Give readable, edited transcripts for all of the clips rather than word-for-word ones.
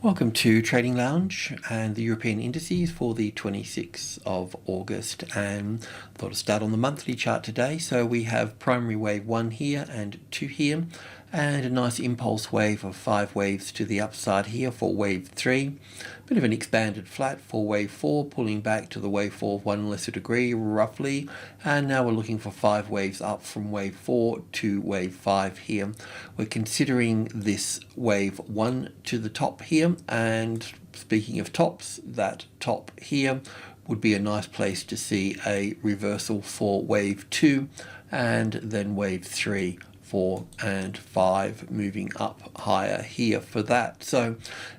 Welcome to Trading Lounge and the European indices for the 26th of August, and I thought I'd start on the monthly chart today. So we have primary wave 1 here and 2 here, and a nice impulse wave of 5 waves to the upside here for wave 3. Bit of an expanded flat for wave 4, pulling back to the wave 4 of 1 lesser degree roughly, and now we're looking for 5 waves up from wave 4 to wave 5 here. We're considering this wave 1 to the top here, and speaking of tops, that top here would be a nice place to see a reversal for wave 2 and then wave 3, 4 and 5 moving up higher here for that. So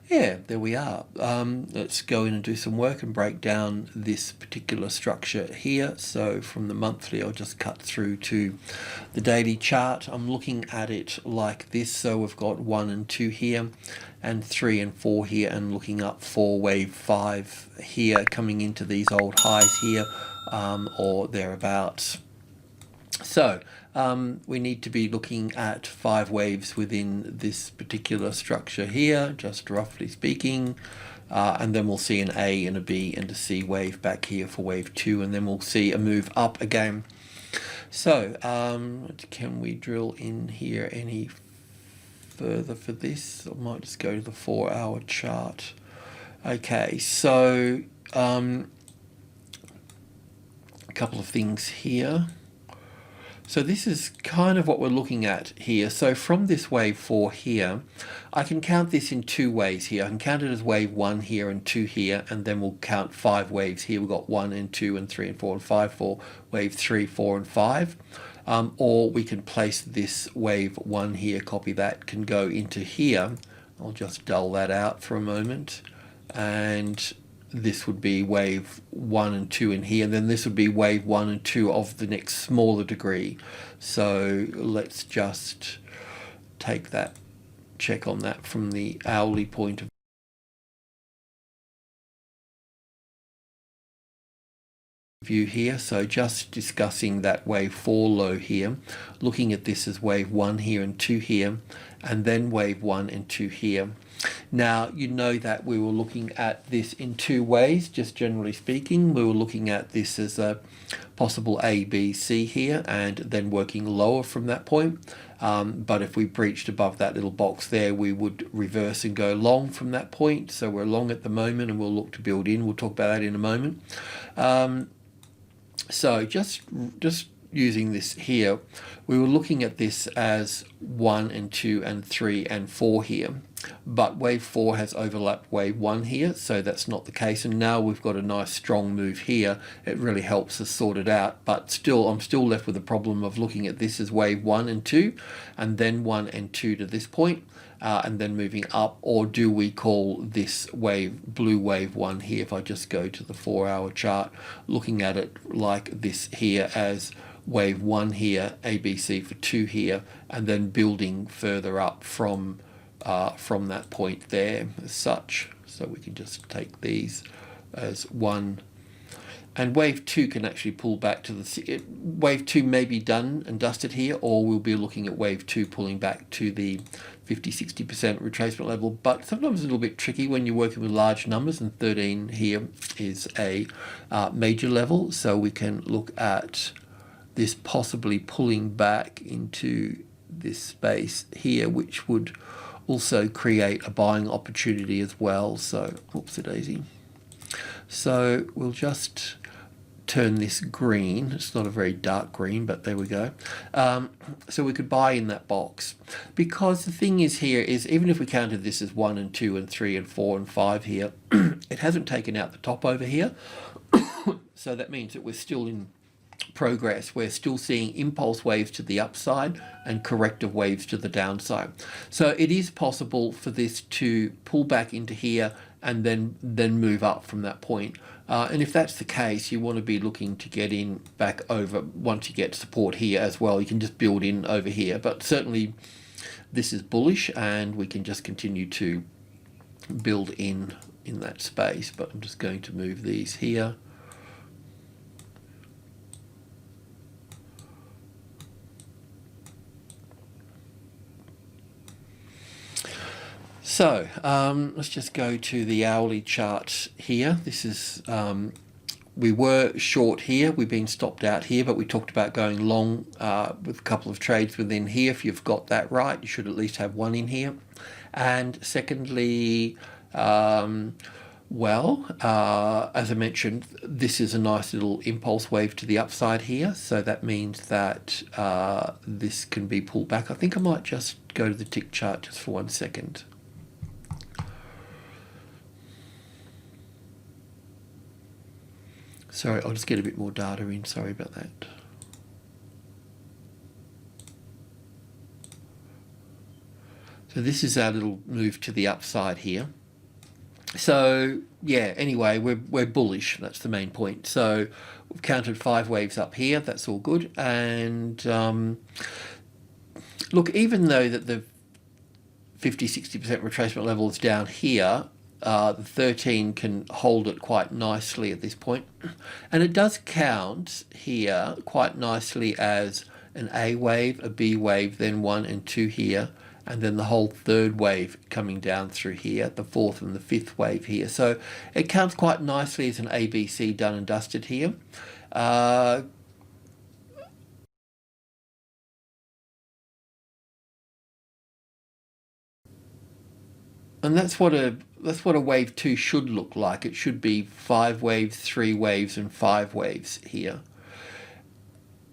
yeah, there we are. Let's go in and do some work and break down this particular structure here. So from the monthly, I'll just cut through to the daily chart. I'm looking at it like this. So we've got 1 and 2 here and 3 and 4 here, and looking up for wave 5 here, coming into these old highs here or thereabouts. So we need to be looking at 5 waves within this particular structure here, just roughly speaking, and then we'll see an A and a B and a C wave back here for wave 2, and then we'll see a move up again. So can we drill in here any further for this? I might just go to the 4-hour chart. Okay, so a couple of things here. So this is kind of what we're looking at here. So from this wave 4 here, I can count this in 2 ways here. I can count it as wave 1 here and 2 here, and then we'll count 5 waves here. We've got 1 and 2 and 3 and 4 and 5 for wave 3, 4 and 5. Or we can place this wave 1 here, copy that, can go into here. I'll just dull that out for a moment. And this would be wave 1 and 2 in here, and then this would be wave 1 and 2 of the next smaller degree. So let's just take that, check on that from the hourly point of view here. So just discussing that wave 4 low here, looking at this as wave 1 here and 2 here, and then wave 1 and 2 here. Now, you know that we were looking at this in 2 ways, just generally speaking. We were looking at this as a possible A, B, C here, and then working lower from that point. But if we breached above that little box there, we would reverse and go long from that point. So we're long at the moment, and we'll look to build in. We'll talk about that in a moment. So just using this here, we were looking at this as 1 and 2 and 3 and 4 here, but wave 4 has overlapped wave 1 here, so that's not the case, and now we've got a nice strong move here. It really helps us sort it out, but still I'm still left with the problem of looking at this as wave 1 and 2 and then 1 and 2 to this point, and then moving up. Or do we call this wave blue wave 1 here, if I just go to the 4-hour chart, looking at it like this here as wave 1 here, ABC for 2 here, and then building further up from that point there as such. So we can just take these as 1, and wave 2 can actually pull back to the wave 2 may be done and dusted here, or we'll be looking at wave 2 pulling back to the 50-60% retracement level. But sometimes it's a little bit tricky when you're working with large numbers, and 13 here is a major level, so we can look at this possibly pulling back into this space here, which would also create a buying opportunity as well. So whoopsie-daisy. So we'll just turn this green. It's not a very dark green, but there we go. So we could buy in that box, because the thing is here is, even if we counted this as 1 and 2 and 3 and 4 and 5 here, it hasn't taken out the top over here. So that means that we're still in progress. We're still seeing impulse waves to the upside and corrective waves to the downside. So it is possible for this to pull back into here and then move up from that point. And if that's the case, you want to be looking to get in back over once you get support here as well. You can just build in over here, but certainly this is bullish, and we can just continue to build in that space. But I'm just going to move these here. So let's just go to the hourly chart here. This is, we were short here, we've been stopped out here, but we talked about going long with a couple of trades within here. If you've got that right, you should at least have one in here. And secondly, as I mentioned, this is a nice little impulse wave to the upside here. So that means that this can be pulled back. I think I might just go to the tick chart just for 1 second. Sorry, I'll just get a bit more data in. Sorry about that. So this is our little move to the upside here. So yeah, anyway, we're bullish. That's the main point. So we've counted 5 waves up here. That's all good. And look, even though that the 50-60% retracement level is down here, the 13 can hold it quite nicely at this point. And it does count here quite nicely as an A wave, a B wave, then 1 and 2 here, and then the whole 3rd wave coming down through here, the 4th and the 5th wave here. So it counts quite nicely as an ABC done and dusted here. And that's what a wave 2 should look like. It should be 5 waves, 3 waves, and 5 waves here.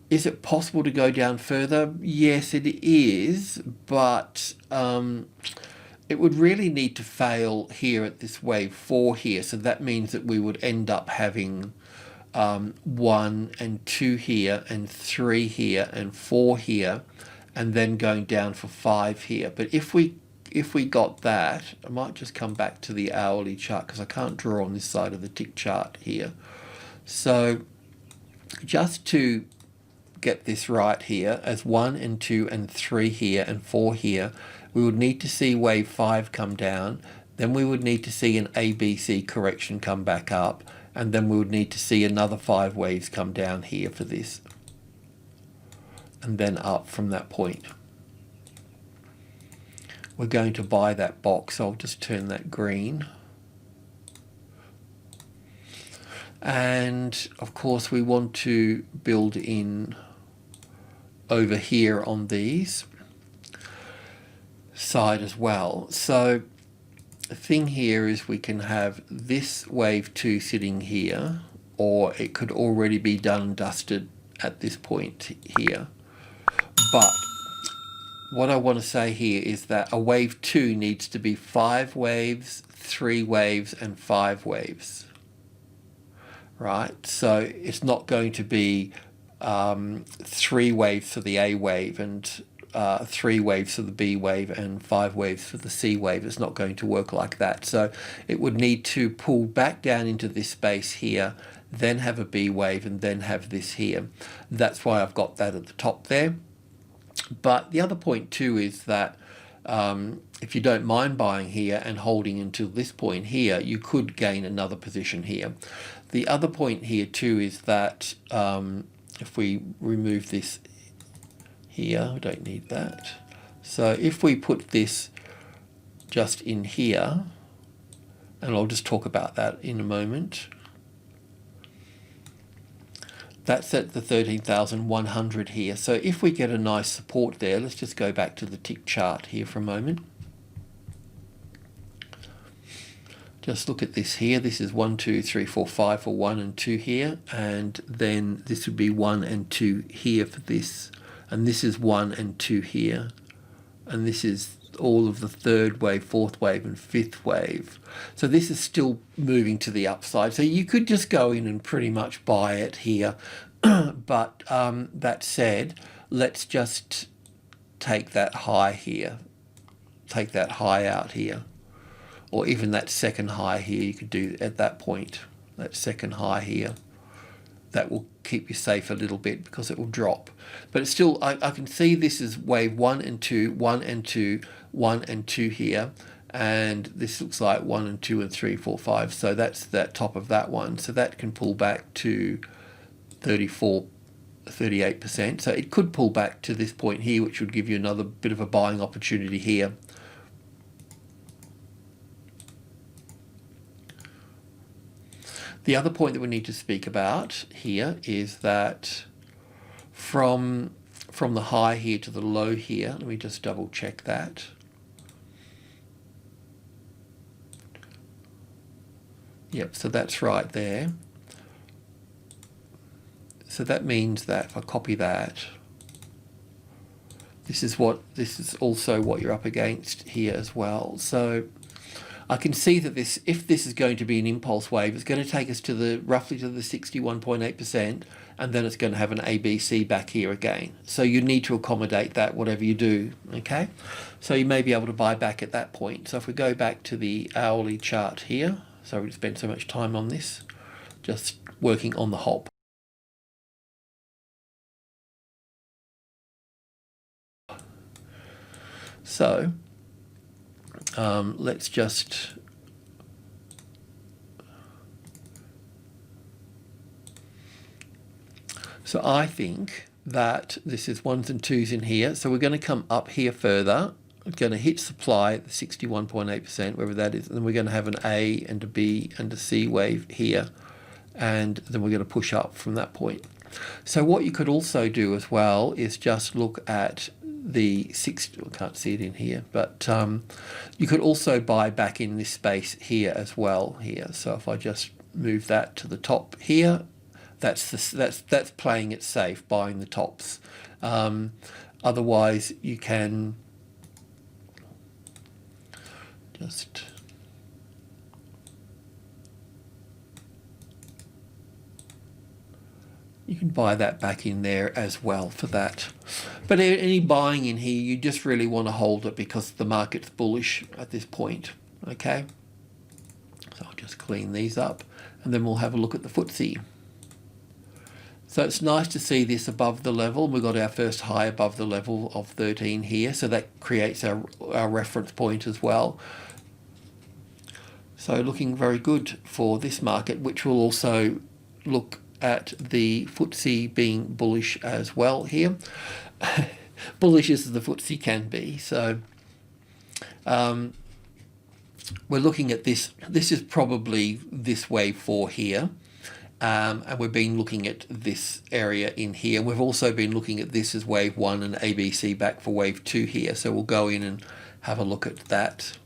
Is it possible to go down further? Yes, it is, but it would really need to fail here at this wave 4 here. So that means that we would end up having 1 and 2 here, and 3 here, and 4 here, and then going down for 5 here. But if we got that, I might just come back to the hourly chart because I can't draw on this side of the tick chart here. So just to get this right here, as 1 and 2 and 3 here and 4 here, we would need to see wave 5 come down, then we would need to see an ABC correction come back up, and then we would need to see another 5 waves come down here for this, and then up from that point. We're going to buy that box. I'll just turn that green. And of course we want to build in over here on these side as well. So the thing here is we can have this wave 2 sitting here, or it could already be done and dusted at this point here. But what I want to say here is that a wave 2 needs to be 5 waves, 3 waves, and 5 waves. Right? So it's not going to be 3 waves for the A wave and 3 waves for the B wave and 5 waves for the C wave. It's not going to work like that. So it would need to pull back down into this space here, then have a B wave, and then have this here. That's why I've got that at the top there. But the other point too is that if you don't mind buying here and holding until this point here, you could gain another position here. The other point here too is that if we remove this here, I don't need that. So if we put this just in here, and I'll just talk about that in a moment. That's at the 13,100 here. So if we get a nice support there, let's just go back to the tick chart here for a moment. Just look at this here. This is 1, 2, 3, 4, 5 for 1 and 2 here. And then this would be 1 and 2 here for this. And this is 1 and 2 here. And this is all of the 3rd wave, 4th wave, and 5th wave. So this is still moving to the upside. So you could just go in and pretty much buy it here. But that said, let's just take that high here. Take that high out here. Or even that second high here you could do at that point. That second high here. That will keep you safe a little bit because it will drop. But it's still, I can see this is wave 1 and 2, 1 and 2, 1 and 2 here. And this looks like 1 and 2 and 3, 4, 5. So that's that top of that one. So that can pull back to 34, 38%. So it could pull back to this point here, which would give you another bit of a buying opportunity here. The other point that we need to speak about here is that from the high here to the low here, let me just double check that. Yep, so that's right there. So that means that if I copy that, this is also what you're up against here as well. So I can see that if this is going to be an impulse wave, it's going to take us to roughly to the 61.8%, and then it's going to have an ABC back here again. So you need to accommodate that whatever you do, okay? So you may be able to buy back at that point. So if we go back to the hourly chart here, sorry to spend so much time on this, just working on the hop. So let's just so I think that this is ones and twos in here, so we're going to come up here further. We're going to hit supply at the 61.8%, wherever that is, and then we're going to have an A and a B and a C wave here, and then we're going to push up from that point. So what you could also do as well is just look at the 60, I can't see it in here, but you could also buy back in this space here as well here. So if I just move that to the top here, that's playing it safe, buying the tops. Otherwise you can just you can buy that back in there as well for that. But any buying in here, you just really want to hold it because the market's bullish at this point, okay? So I'll just clean these up and then we'll have a look at the FTSE. So it's nice to see this above the level. We've got our first high above the level of 13 here, so that creates our reference point as well. So looking very good for this market, which will also look at the FTSE being bullish as well here. Bullish as the FTSE can be. So we're looking at this. This is probably this wave 4 here. And we've been looking at this area in here. We've also been looking at this as wave 1 and ABC back for wave 2 here. So we'll go in and have a look at that.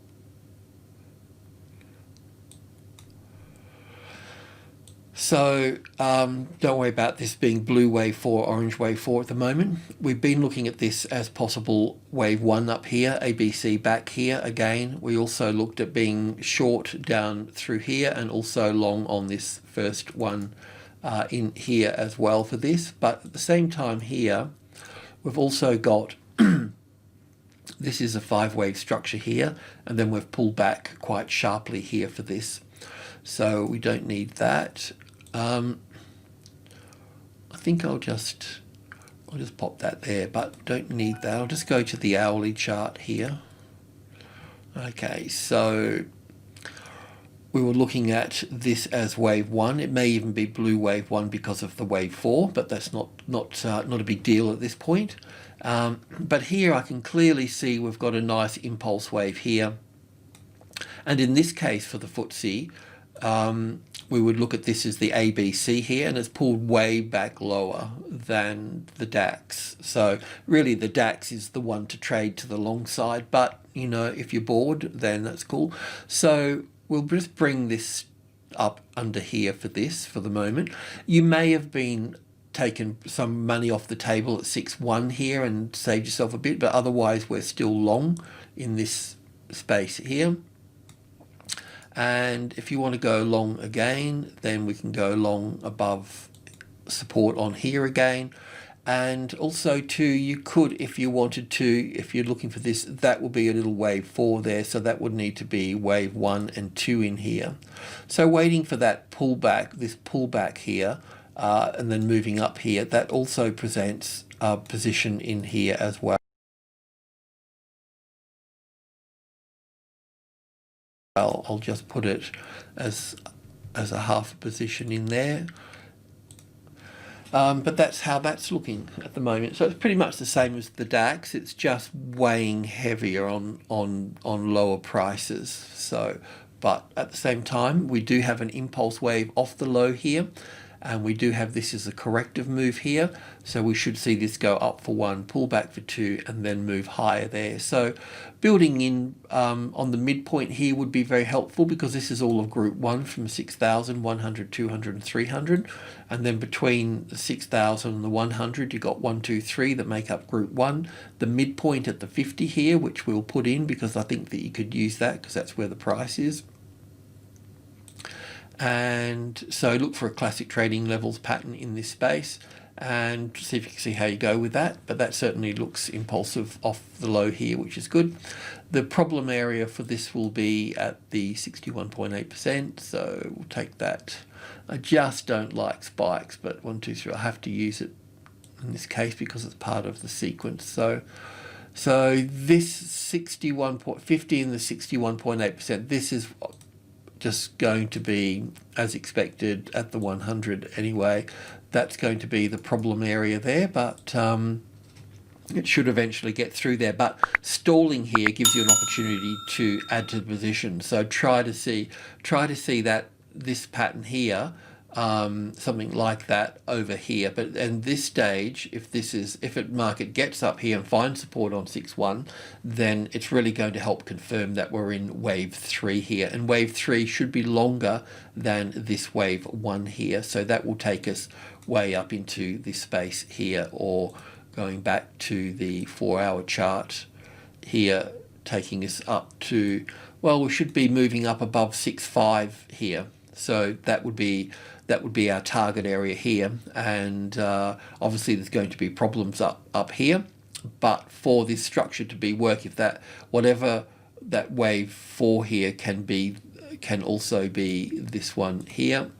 So don't worry about this being blue wave 4, orange wave 4 at the moment. We've been looking at this as possible wave 1 up here, ABC back here again. We also looked at being short down through here and also long on this first one in here as well for this. But at the same time here, we've also got, this is a 5-wave structure here, and then we've pulled back quite sharply here for this. So we don't need that. I think I'll just pop that there, but don't need that. I'll just go to the hourly chart here. Okay, so we were looking at this as wave 1. It may even be blue wave 1 because of the wave 4, but that's not a big deal at this point. But here I can clearly see we've got a nice impulse wave here. And in this case for the FTSE, we would look at this as the ABC here, and it's pulled way back lower than the DAX. So really the DAX is the one to trade to the long side, but you know, if you're bored, then that's cool. So we'll just bring this up under here for this for the moment. You may have been taken some money off the table at 6.1 here and saved yourself a bit, but otherwise we're still long in this space here. And if you want to go long again, then we can go long above support on here again. And also too, you could, if you wanted to, if you're looking for this, that will be a little wave 4 there. So that would need to be wave 1 and 2 in here. So waiting for that pullback, this pullback here, and then moving up here, that also presents a position in here as well. I'll just put it as a half position in there. But that's how that's looking at the moment. So it's pretty much the same as the DAX. It's just weighing heavier on lower prices. So but at the same time we do have an impulse wave off the low here, and we do have this as a corrective move here, so we should see this go up for one, pull back for two, and then move higher there. So building in on the midpoint here would be very helpful, because this is all of group 1 from 6,000, 100, 200 and 300, and then between the 6,000 and the 100 you got 1, 2, 3 that make up group 1. The midpoint at the 50 here, which we'll put in because I think that you could use that because that's where the price is. And so look for a classic trading levels pattern in this space and see if you can see how you go with that. But that certainly looks impulsive off the low here, which is good. The problem area for this will be at the 61.8%, so we'll take that. I just don't like spikes, but 1, 2, 3, I have to use it in this case because it's part of the sequence. So this 61.50 and the 61.8%, this is just going to be as expected at the 100 anyway. That's going to be the problem area there, but it should eventually get through there. But stalling here gives you an opportunity to add to the position. So try to see that this pattern here, something like that over here. But at this stage, if the market gets up here and finds support on 6.1, then it's really going to help confirm that we're in wave 3 here, and wave 3 should be longer than this wave 1 here, so that will take us way up into this space here, or going back to the 4-hour chart here, taking us up to, well, we should be moving up above 6.5 here. So that would be our target area here, and obviously there's going to be problems up here, but for this structure to be work, if that whatever that wave 4 here can also be this one here.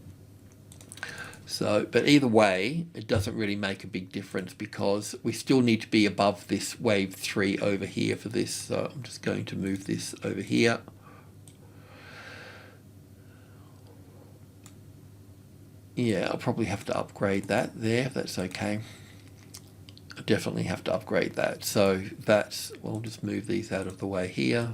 So, but either way, it doesn't really make a big difference because we still need to be above this wave 3 over here for this. So I'm just going to move this over here. Yeah, I'll probably have to upgrade that there, if that's okay. I definitely have to upgrade that. So we'll just move these out of the way here.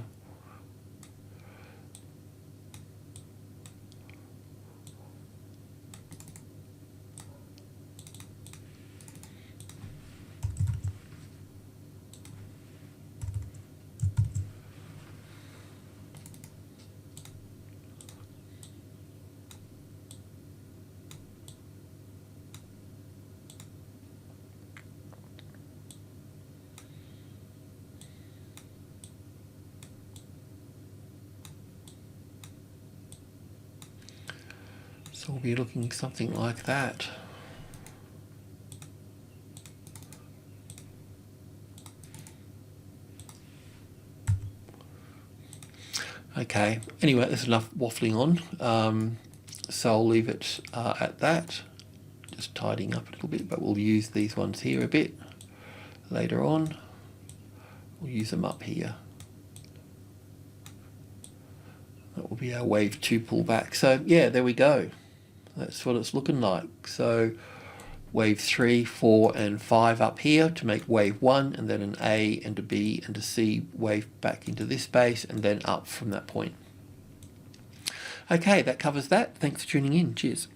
So we'll be looking something like that. Okay, anyway, there's enough waffling on, so I'll leave it at that. Just tidying up a little bit, but we'll use these ones here a bit later on. We'll use them up here. That will be our wave 2 pullback. So yeah, there we go. That's what it's looking like. So wave 3, 4 and 5 up here to make wave 1, and then an A and a B and a C wave back into this space, and then up from that point. Okay, that covers that. Thanks for tuning in. Cheers.